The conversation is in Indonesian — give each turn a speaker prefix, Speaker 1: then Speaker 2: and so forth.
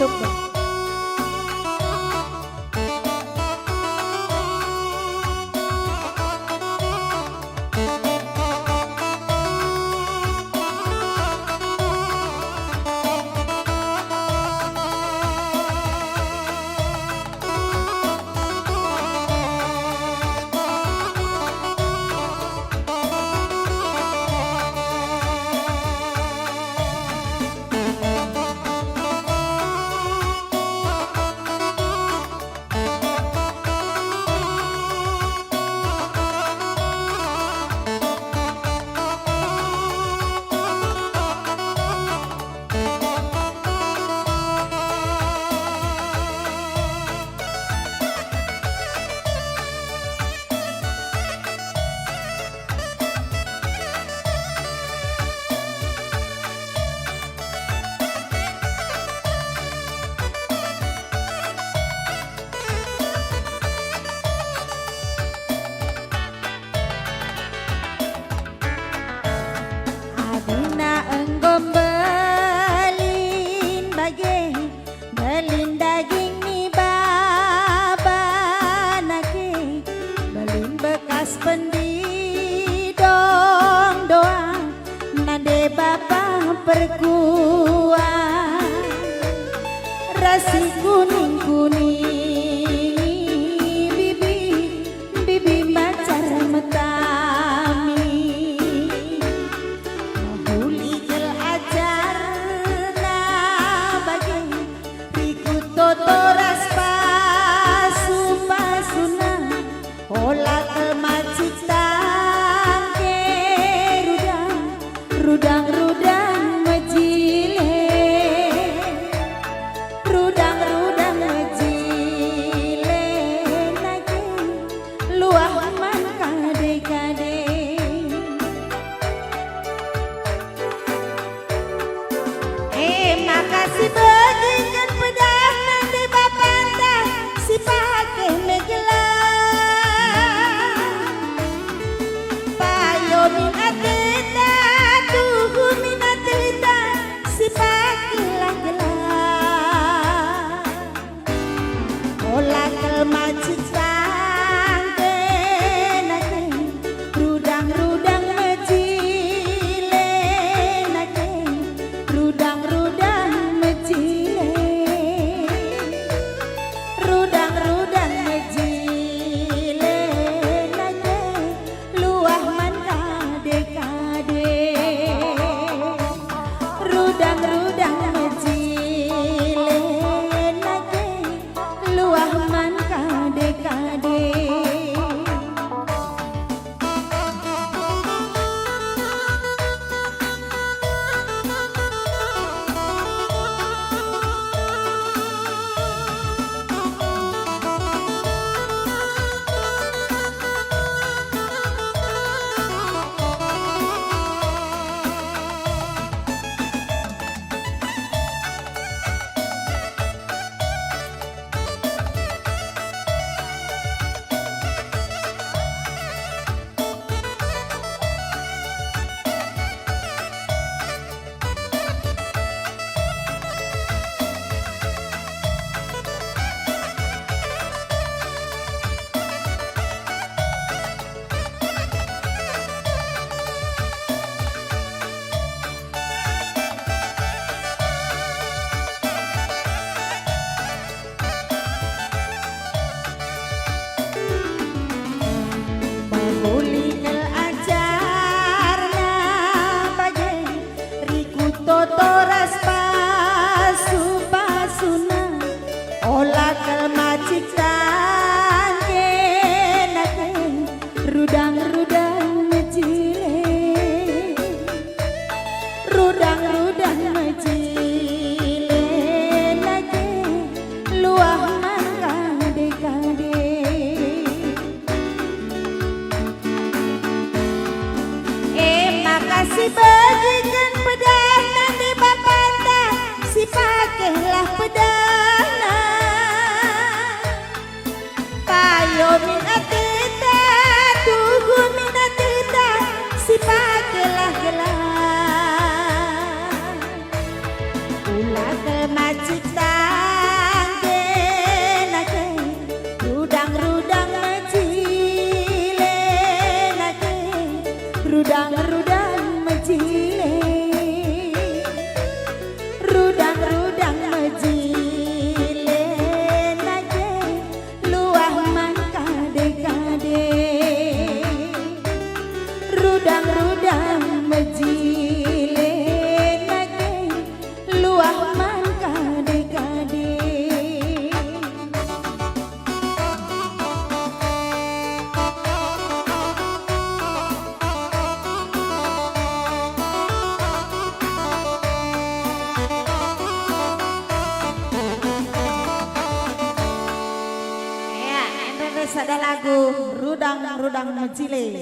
Speaker 1: YouTube. Belin daging mi baba nake, belin bekas pendidong doang, nade baba perkuah, rasi kuning kuning, bibi bibi macar metami. Totoras pasu pasuna ola kemacik tangke rudang rudang mejile rudang mejile nage luah man kade kade. Makasih bagikan pedah nanti bapanda si pakai megelang payo minatita tuhu minatita si pakai gelang olah kelmacik tangke nake rudang mejile nake rudang totoras pasu pasuna olah kelmacik tangke nake rudang mejile rudang mejile nake luah man kade kade. Makasih bagikan pedah nanti bapanda si pakailah pedana payo minatita tugu minatita si pakailah gelang ulah kemacik rudang-rudang mecile.